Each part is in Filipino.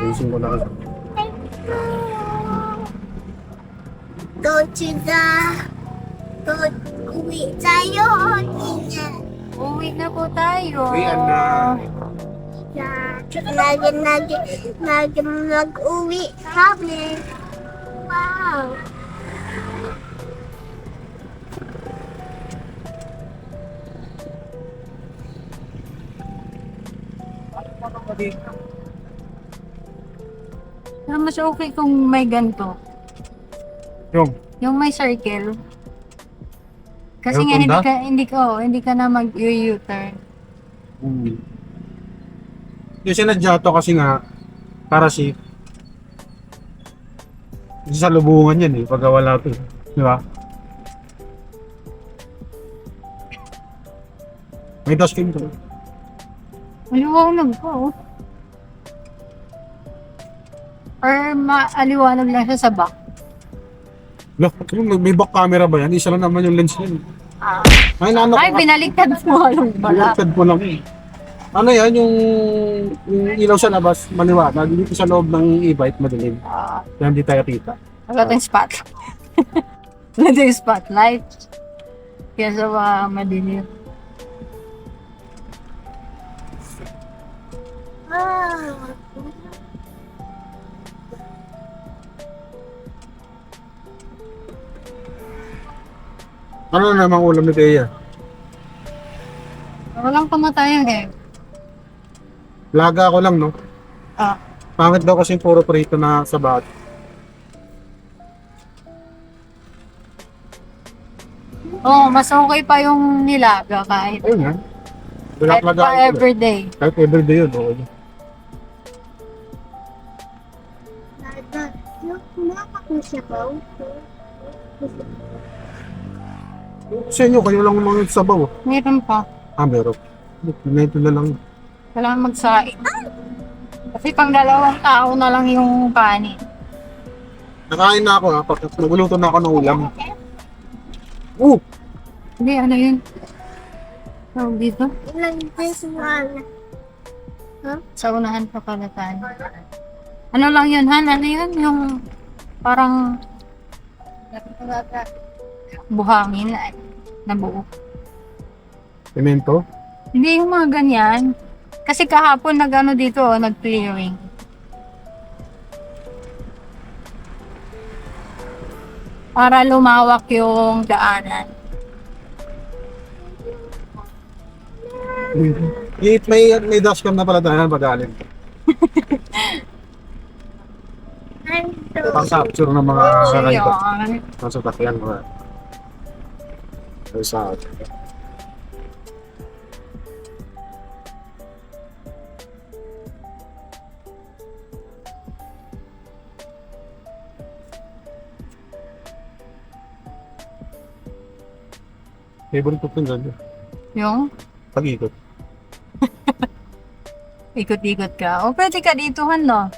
Ayusin ko na kasi. Go to the... Go... Uwi tayo. Uwi na po tayo. Uwian na. Nag-uwi kami. Wow. Pero mas okay kung may ganito. Yung, Yung may circle. Kasi Yung nga tunda? hindi ka na mag-U-turn. yung sinadya to kasi nga, para si sa lubungan yan eh, pag wala to. Di ba? May dustbin to. Maliwanag po. Or maaliwanag lang siya sa back. Look, may back camera ba yan? Isa lang naman yung lens yan. Ay, naano Ay, binaliktad mo alam pala. Baliktad po lang eh. Ano yan, yung ilaw sa labas, maliwanag. Dito sa loob ng e-bike, madilim. Kaya hindi tayo kita. Wala tayong spot. Wala tayong spotlight. Kaya sa madilim. Ah. Ano na namang ulam ni Thea? Walang pamatayan eh. Laga ko lang, no? Ah. Pangit daw kasi puro prito na sa bat. Oo, mas okay pa yung nilaga kahit Ayun nga. kahit Laga pa everyday. Kahit everyday yun, okay. Nakakasabaw. Sa inyo, kayo lang mga sabaw. Meron pa. Meron. Ganito na lang. Kailangan magsaing. Kasi pang 2 tao na lang yung kanin. Nakain na ako ha. Naguluto na ako ng ulam. Oh! Hindi, ano yun? Tawag dito? Ilang beses na. Sa unahan pa pala tayo. Ano lang yun, Han? Ano yun? Yung parang buhangin na buo. Pimento? Hindi yung mga ganyan. Kasi kahapon nag-ano dito, nag-clearing. Para lumawak yung daanan. May dashcam na pala tayo pag-alin. Pang capture ng mga kakaiba. Yun. Nasa takyan mga. Sa favorite ko pin dyan. Yung Pag-ikot. ikot-ikot ka. O pwede ka dito, Han, no?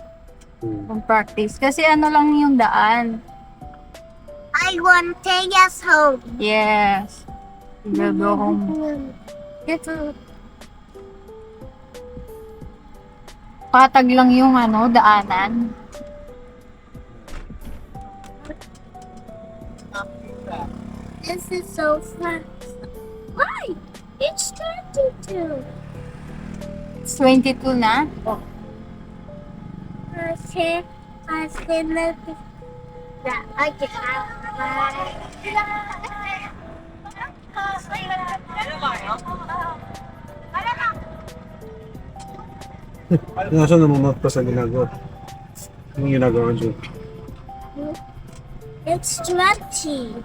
Kung practice. Kasi ano lang yung daan. I want to take us home. Yes. We'll go home. Ito. Patag lang yung ano, daanan. This is so fun. Why? It's 22. It's 22 na. I say nothing. That I can Nasa naman pa sa ginagawa. Yung ginagawa dyan. It's 20.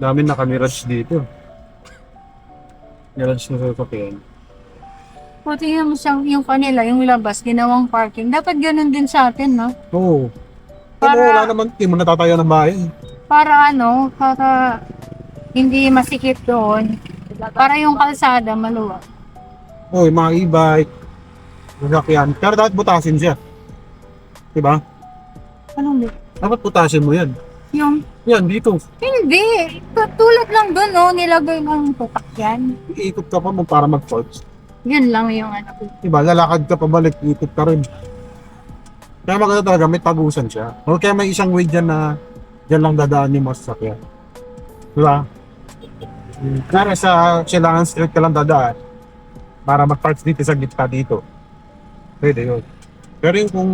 Dami nakamirage dito. Mirage na sa sasakyan. O, tingnan mo siyang yung kanila, yung labas, ginawang parking. Dapat ganun din sa atin, no? Oo. Para- Wala naman, hindi mo natatayo ng bahay. Para ano, para hindi masikip doon. Para yung kalsada maluwag. Oo, yung mga e-bike, sasakyan. Pero dapat butasin siya. Diba? Anong di? Dapat butasin mo yan. Yung, Yan, dito. hindi. Tulad lang doon, no? Nilagay ng tutak yan. Iikot ka pa mo para mag-forge. Yun lang yung ano. Diba? Lalakad ka pabalik, ikot ka rin. Kaya maganda talaga, may tagusan siya. O kaya may isang way dyan na dyan lang dadaan yung mga sasakyan. Diba? Kaya sa Silangan Street ka lang dadaan para mag-park dito sa gitna dito. Pwede yun. Pero yung kung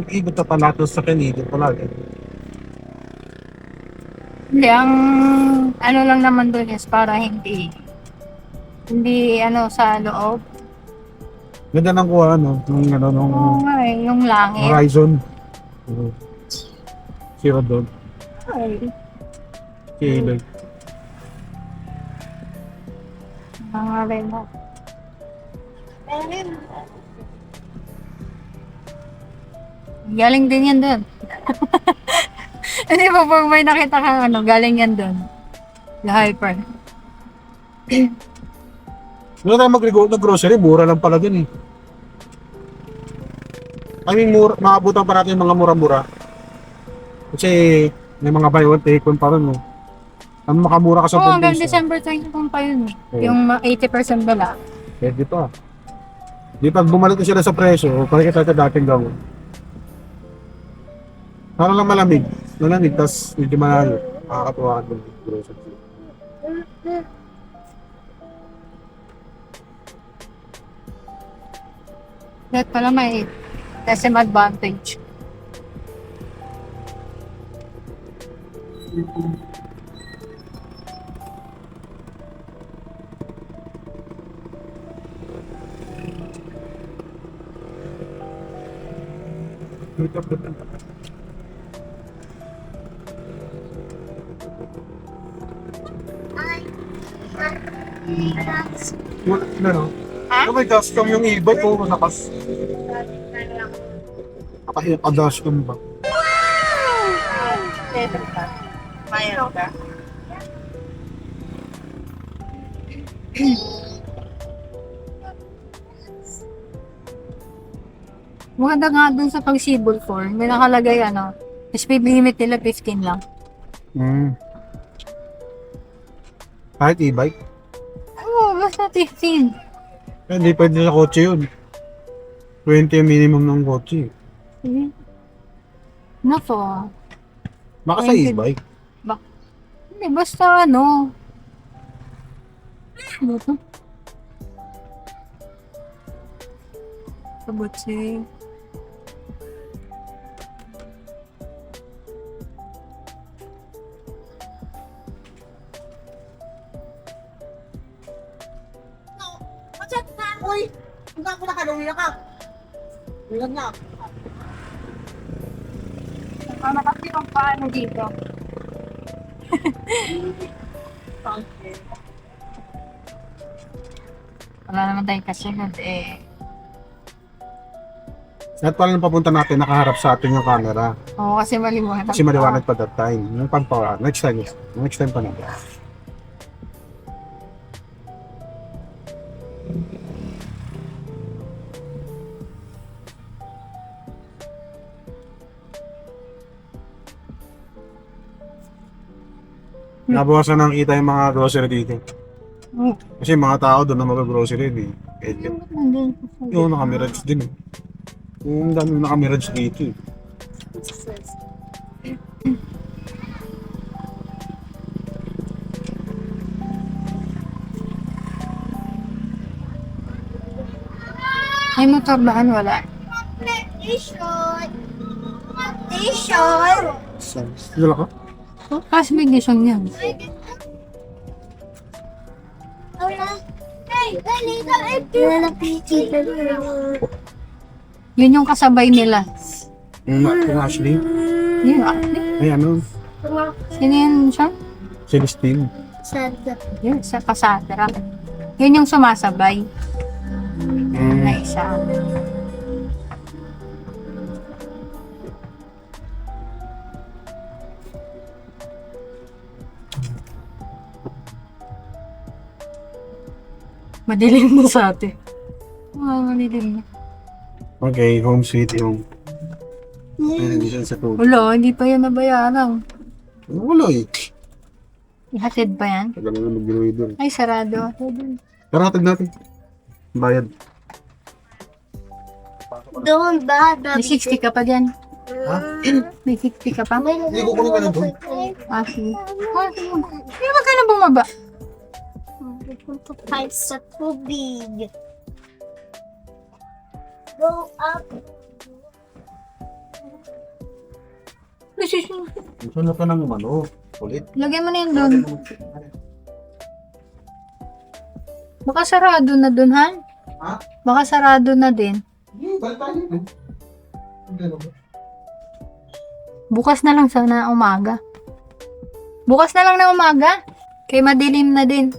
ikot na palatos sa kanito pala. Hindi, ang ano lang naman doon is para hindi ano sa loob. Ganda ng kuha, no? Nung, ano, nung Oo nga eh, yung langit. Horizon. Sira doon. Ay, Kailan. mga remo. Galing din yan doon. Hindi ba pag may nakita kang ano, galing yan doon. The Hyper. Wala tayo mag-grocery, mura lang pala din eh. I mean, maabutan pa natin yung mga mura-mura. Kasi may mga buy one take one pa rin, no? Ang makamura ka sa Oo, hanggang Pumpiso. December 21 pa yun eh. Oo. Yung 80% bala. Pwede pa. Di pag bumalik na sila sa presyo, pakikita sa dating gawin. Parang lang malamig. Malamig, tas medyo malayo. Makakatuwa ka ng grocery. Lahat pala may SM advantage. Wala na, no? Ha? May dashcam yung e-bike o nakas. Naka-dashcam ba? Mayroon ka. Maganda nga dun sa pag-Cebol 4, may nakalagay ano, speed limit nila 15 lang. Kahit e-bike? Oo, basta 15. Hindi pwede sa kotse yun. 20 ang minimum ng kotse. Sige. Nako. Baka sa 20. e-bike. Hindi, basta ano. Ano to? Kabutsi. Uy! Hanggang ko nakalungi na ka. Ulan na. Mama kasi kung paano dito. Wala naman tayong kasunod eh. At pala nang papunta natin, nakaharap sa atin yung camera. Oo, kasi maliwanag. Kasi maliwanag pa that time. Yung pagpawa, next time pa natin. Nabawasan nang kita yung mga grocery dito. Oo. Kasi mga tao doon na mag-grocery eh. Nandun. Yung nakamirage din eh. Yung dami nakamirage dito eh. May motor baan? Wala. Station. Station. Dala ka? Kasi may gisyon yan. Wala. Hey, dali ka. Wala picture. Yun yung kasabay nila. Yung Ashley. Yun, Ay ano? sino yun siya? Celestine. Santa. Yun, sa Cassandra. Yun yung sumasabay na isa. Madilim mo sa atin. Madilim na. Okay, home sweet home. Ay, hindi siya sa tubig. Wala, hindi pa yan nabayaran. Wala eh. Ihatid pa yan? Tagal na mag-ginuwi doon. Ay, sarado. Tara, hatid natin. Bayad. Doon ba? May 60 ka pa dyan. Ha? May 50 ka pa? Hindi ko kunin ka na doon. Ah, sige. Ah, sige. Hindi ba kayo na bumaba? Pupunta tayo sa tubig. Go up. Sunod ka ng ano, ulit. Lagyan mo na yun doon. Baka sarado na doon, Han? Ha? Baka sarado na din. Balik tayo. Bukas na lang sana umaga. Bukas na lang na umaga. Kay madilim na din.